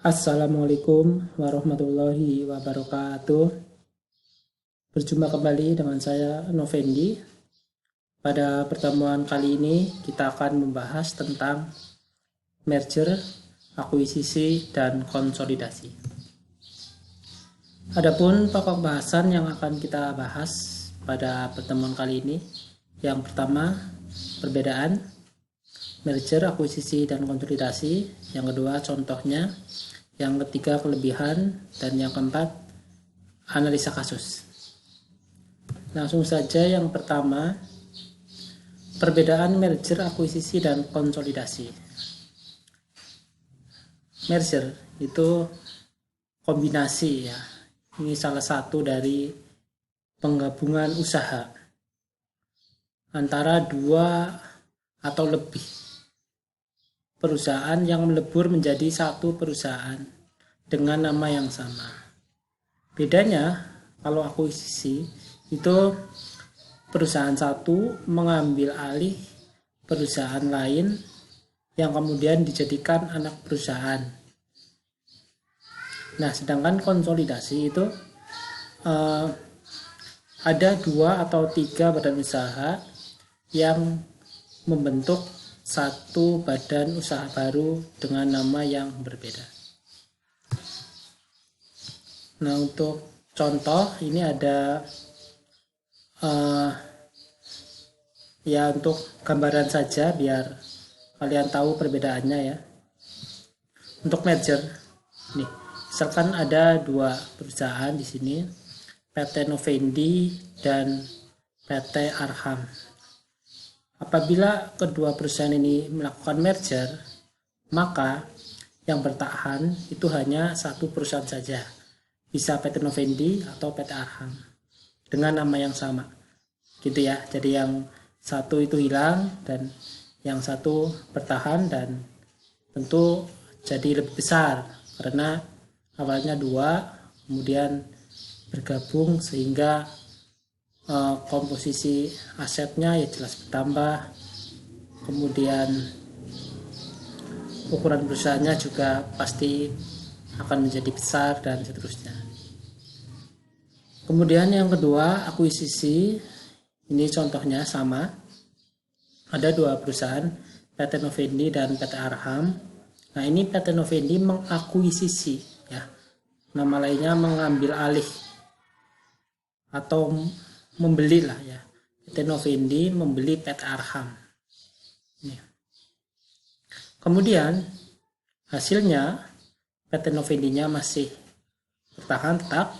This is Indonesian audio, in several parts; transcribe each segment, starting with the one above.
Assalamualaikum warahmatullahi wabarakatuh. Berjumpa kembali dengan saya Novendi. Pada pertemuan kali ini kita akan membahas tentang merger, akuisisi, dan konsolidasi. Adapun pokok bahasan yang akan kita bahas pada pertemuan kali ini, yang pertama perbedaan merger, akuisisi, dan konsolidasi. Yang kedua contohnya. Yang ketiga kelebihan. Dan yang keempat analisa kasus. Langsung saja yang pertama, perbedaan merger, akuisisi, dan konsolidasi. Merger itu kombinasi ya. Ini salah satu dari penggabungan usaha antara dua atau lebih perusahaan yang melebur menjadi satu perusahaan dengan nama yang sama. Bedanya kalau akuisisi itu perusahaan satu mengambil alih perusahaan lain yang kemudian dijadikan anak perusahaan. Nah, sedangkan konsolidasi itu ada 2 atau 3 badan usaha yang membentuk satu badan usaha baru dengan nama yang berbeda. Nah, untuk contoh ini ada ya untuk gambaran saja biar kalian tahu perbedaannya ya. Untuk merger, nih, misalkan ada 2 perusahaan di sini, PT Novendi dan PT Arham. Apabila kedua perusahaan ini melakukan merger, maka yang bertahan itu hanya satu perusahaan saja. Bisa PT Novendi atau PT Arham dengan nama yang sama. Gitu ya. Jadi yang satu itu hilang dan yang satu bertahan, dan tentu jadi lebih besar karena awalnya 2 kemudian bergabung sehingga komposisi asetnya ya jelas bertambah, kemudian ukuran perusahaannya juga pasti akan menjadi besar dan seterusnya. Kemudian yang kedua akuisisi, ini contohnya sama, ada 2 perusahaan PT Novendi dan PT Arham. Nah, ini PT Novendi mengakuisisi ya, nama lainnya mengambil alih atau membeli lah ya. PT Novendi membeli PT Arham. Kemudian hasilnya PT Novendinya masih bertahan tetap,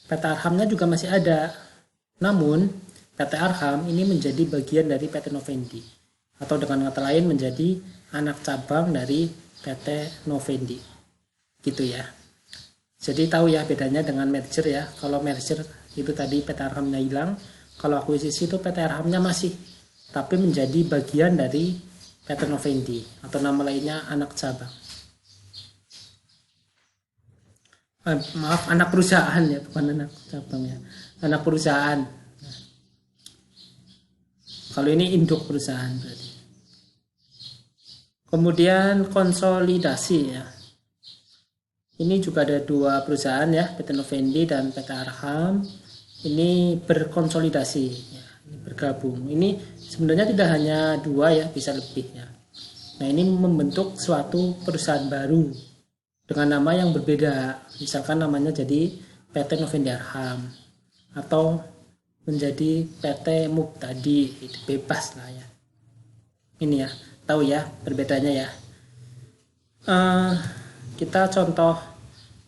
PT Arhamnya juga masih ada. Namun PT Arham ini menjadi bagian dari PT Novendi, atau dengan kata lain menjadi anak cabang dari PT Novendi. Gitu ya. Jadi tahu ya bedanya dengan merger ya. Kalau merger itu tadi PT Arhamnya hilang, kalau akuisisi itu PT Arhamnya masih, tapi menjadi bagian dari PT Novendi atau nama lainnya anak cabang. Maaf, anak perusahaan ya, bukan anak cabang ya. Anak perusahaan. Kalau ini induk perusahaan berarti. Kemudian konsolidasi ya. Ini juga ada 2 perusahaan ya, PT Novendi dan PT Arham. Ini berkonsolidasi ya, ini bergabung. Ini sebenarnya tidak hanya 2 ya, bisa lebih ya. Nah, ini membentuk suatu perusahaan baru dengan nama yang berbeda. Misalkan namanya jadi PT Novendi Arham atau menjadi PT Mubtadi, itu bebas lah ya. Ini ya, tahu ya perbedaannya ya. Kita contoh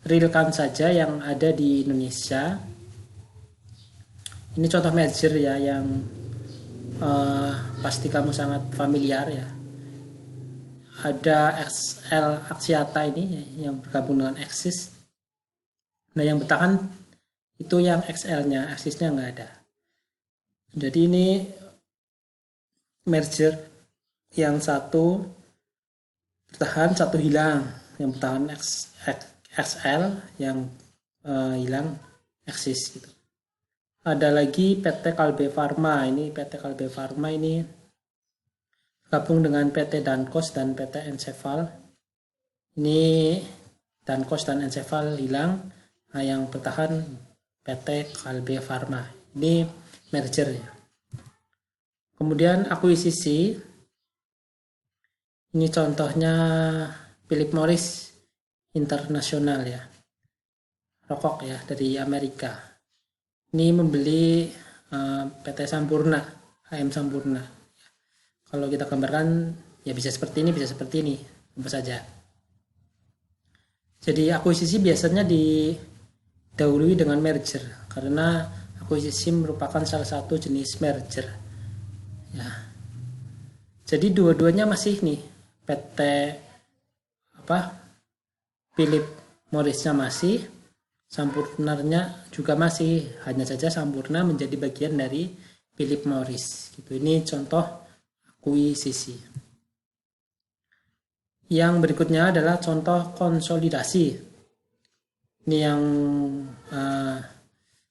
realkan saja yang ada di Indonesia. Ini contoh merger ya yang pasti kamu sangat familiar ya. Ada XL Axiata ini yang bergabung dengan Axis. Nah, yang bertahan itu yang XL-nya, Axis-nya nggak ada. Jadi ini merger, yang satu bertahan, satu hilang. Yang bertahan XL, yang hilang Axis gitu. Ada lagi PT Kalbe Farma. Ini PT Kalbe Farma ini gabung dengan PT Dankos dan PT Encefal. Ini dan Kos dan Encephal hilang. Nah, yang bertahan PT Kalbe Farma. Ini merger ya. Kemudian akuisisi, ini contohnya Philip Morris International ya, rokok ya dari Amerika. Ini membeli PT Sampurna, HM Sampurna. Kalau kita gambarkan ya bisa seperti ini, bisa seperti ini, apa saja. Jadi akuisisi biasanya didahului dengan merger karena akuisisi merupakan salah satu jenis merger. Ya. Jadi dua-duanya masih nih PT Philip Morrisnya masih, Sampurnanya juga masih, hanya saja Sampurna menjadi bagian dari Philip Morris. Gitu. Ini contoh akuisisi. Yang berikutnya adalah contoh konsolidasi. Ini yang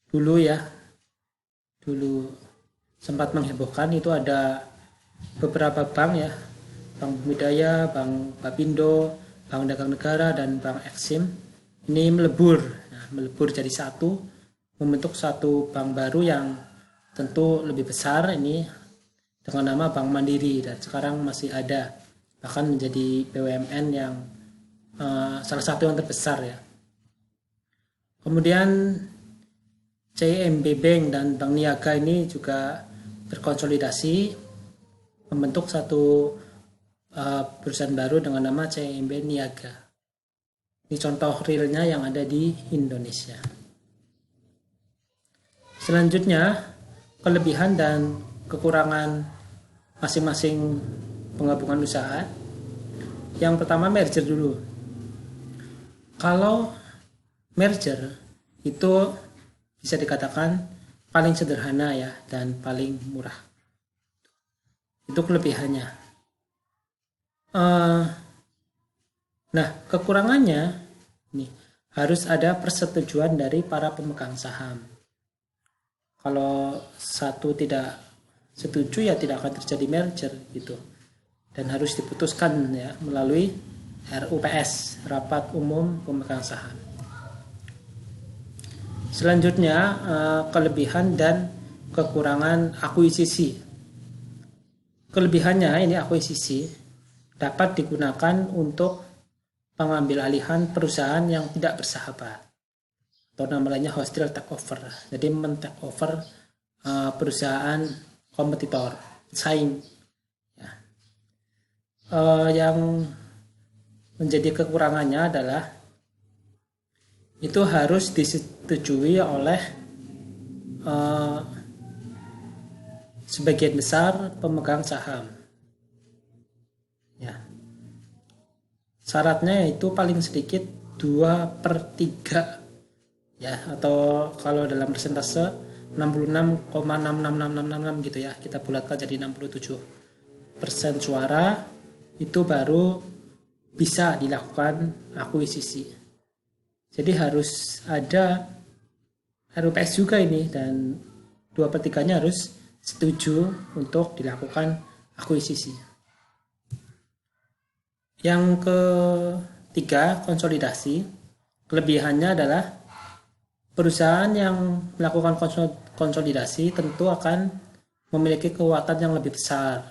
dulu sempat menghebohkan, itu ada beberapa bank ya, Bank Bumidaya, Bank Bapindo, Bank Dagang Negara, dan Bank Exim. Ini melebur jadi satu, membentuk satu bank baru yang tentu lebih besar ini dengan nama Bank Mandiri, dan sekarang masih ada, bahkan menjadi BUMN yang salah satu yang terbesar ya. Kemudian CIMB Bank dan Bank Niaga ini juga berkonsolidasi membentuk satu perusahaan baru dengan nama CIMB Niaga. Ini contoh realnya yang ada di Indonesia. Selanjutnya, kelebihan dan kekurangan masing-masing penggabungan usaha. Yang pertama merger dulu. Kalau merger itu bisa dikatakan paling sederhana ya dan paling murah. Itu kelebihannya. Nah, kekurangannya nih harus ada persetujuan dari para pemegang saham. Kalau satu tidak setuju ya tidak akan terjadi merger gitu. Dan harus diputuskan ya melalui RUPS, Rapat Umum Pemegang Saham. Selanjutnya kelebihan dan kekurangan akuisisi. Kelebihannya ini akuisisi dapat digunakan untuk pengambil alihan perusahaan yang tidak bersahabat, atau namanya hostile takeover. Jadi men-takeover perusahaan kompetitor, saing. Ya. Yang menjadi kekurangannya adalah itu harus disetujui oleh sebagian besar pemegang saham. Ya. Syaratnya yaitu paling sedikit 2/3 ya, atau kalau dalam persentase 66,66666 gitu ya, kita bulatkan jadi 67% suara, itu baru bisa dilakukan akuisisi. Jadi harus ada RUPS juga ini, dan 2/3-nya harus setuju untuk dilakukan akuisisi. Yang ketiga, konsolidasi. Kelebihannya adalah perusahaan yang melakukan konsolidasi tentu akan memiliki kekuatan yang lebih besar.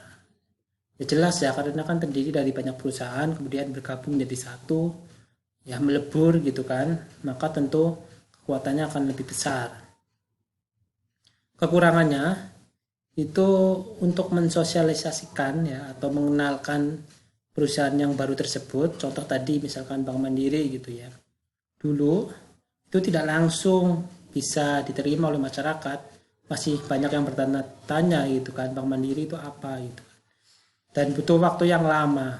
Ya jelas ya, karena kan terdiri dari banyak perusahaan kemudian bergabung menjadi satu, ya melebur gitu kan, maka tentu kekuatannya akan lebih besar. Kekurangannya itu untuk mensosialisasikan ya atau mengenalkan perusahaan yang baru tersebut, contoh tadi misalkan Bank Mandiri gitu ya, dulu itu tidak langsung bisa diterima oleh masyarakat, masih banyak yang bertanya-tanya gitu kan, Bank Mandiri itu apa gitu, dan butuh waktu yang lama.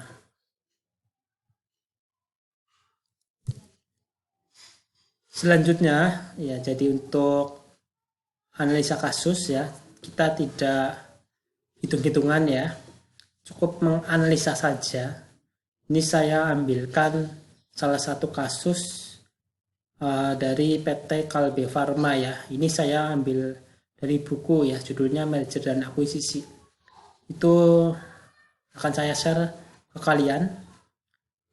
Selanjutnya ya, jadi untuk analisa kasus ya, kita tidak hitung-hitungan ya, cukup menganalisa saja. Ini saya ambilkan salah satu kasus dari PT Kalbe Farma ya. Ini saya ambil dari buku ya, judulnya Merger dan Akuisisi. Itu akan saya share ke kalian.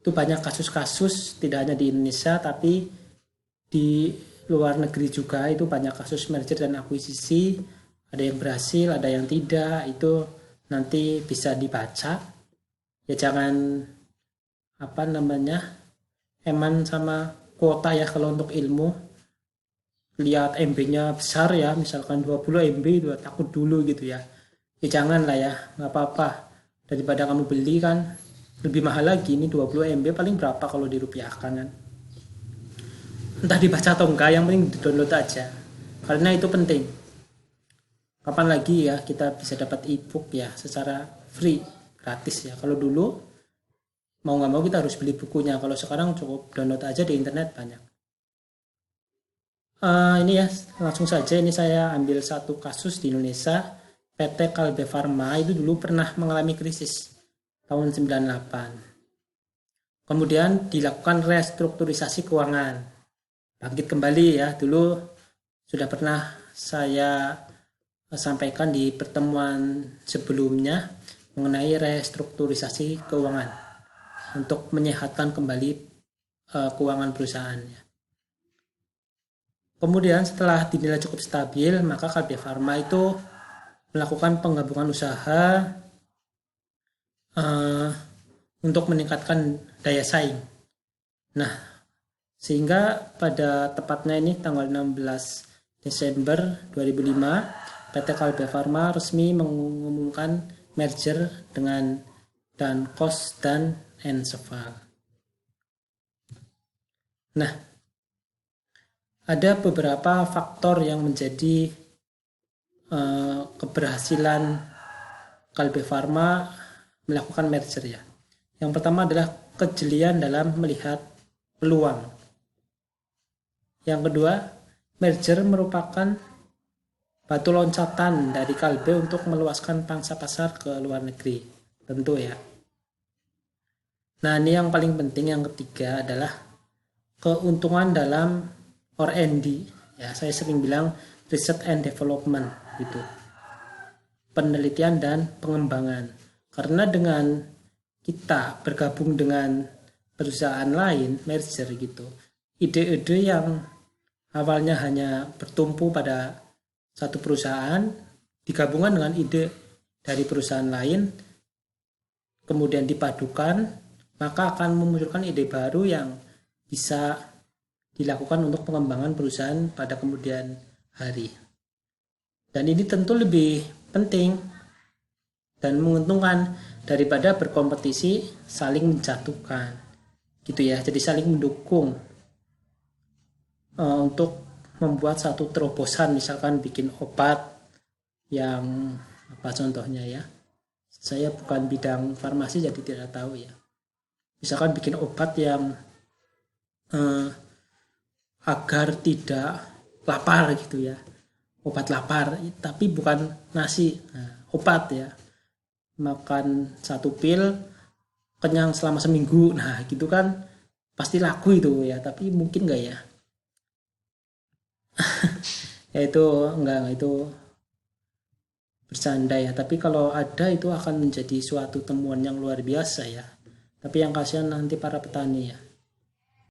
Itu itu banyak kasus-kasus, tidak hanya di Indonesia tapi di luar negeri juga itu banyak kasus merger dan akuisisi, ada yang berhasil, ada yang tidak, itu nanti bisa dibaca. Ya jangan eman sama kuota ya kalau untuk ilmu. Lihat MB-nya besar ya, misalkan 20 MB itu takut dulu gitu ya. Ya jangan lah ya, nggak apa-apa. Daripada kamu beli kan lebih mahal lagi, ini 20 MB paling berapa kalau dirupiahkan kan. Entah dibaca atau enggak, yang penting di-download aja. Karena itu penting. Kapan lagi ya kita bisa dapat e-book ya secara free, gratis ya. Kalau dulu mau nggak mau kita harus beli bukunya. Kalau sekarang cukup download aja di internet banyak. Ini ya langsung saja, ini saya ambil satu kasus di Indonesia. PT Kalbe Farma itu dulu pernah mengalami krisis tahun 98. Kemudian dilakukan restrukturisasi keuangan. Bangkit kembali ya, dulu sudah pernah saya sampaikan di pertemuan sebelumnya mengenai restrukturisasi keuangan untuk menyehatkan kembali keuangan perusahaannya. Kemudian setelah dinilai cukup stabil, maka Kalbe Farma itu melakukan penggabungan usaha untuk meningkatkan daya saing. Nah, sehingga pada tepatnya ini tanggal 16 Desember 2005, PT Kalbe Farma resmi mengumumkan merger dengan Danfoss dan Enseval. Nah, ada beberapa faktor yang menjadi keberhasilan Kalbe Farma melakukan merger ya. Yang pertama adalah kejelian dalam melihat peluang. Yang kedua, merger merupakan batu loncatan dari Kalbe untuk meluaskan pangsa pasar ke luar negeri. Tentu ya. Nah, ini yang paling penting, yang ketiga adalah keuntungan dalam R&D. Ya, saya sering bilang research and development gitu. Penelitian dan pengembangan. Karena dengan kita bergabung dengan perusahaan lain, merger gitu, ide-ide yang awalnya hanya bertumpu pada satu perusahaan digabungkan dengan ide dari perusahaan lain, kemudian dipadukan, maka akan memunculkan ide baru yang bisa dilakukan untuk pengembangan perusahaan pada kemudian hari. Dan ini tentu lebih penting dan menguntungkan daripada berkompetisi saling menjatuhkan gitu ya. Jadi saling mendukung untuk membuat satu terobosan, misalkan bikin obat yang apa contohnya ya, saya bukan bidang farmasi jadi tidak tahu ya, misalkan bikin obat yang agar tidak lapar gitu ya, obat lapar tapi bukan nasi, obat ya, makan satu pil kenyang selama seminggu, nah gitu kan pasti laku itu ya. Tapi mungkin nggak ya? Ya itu enggak, itu bercanda ya. Tapi kalau ada itu akan menjadi suatu temuan yang luar biasa ya. Tapi yang kasihan nanti para petani ya.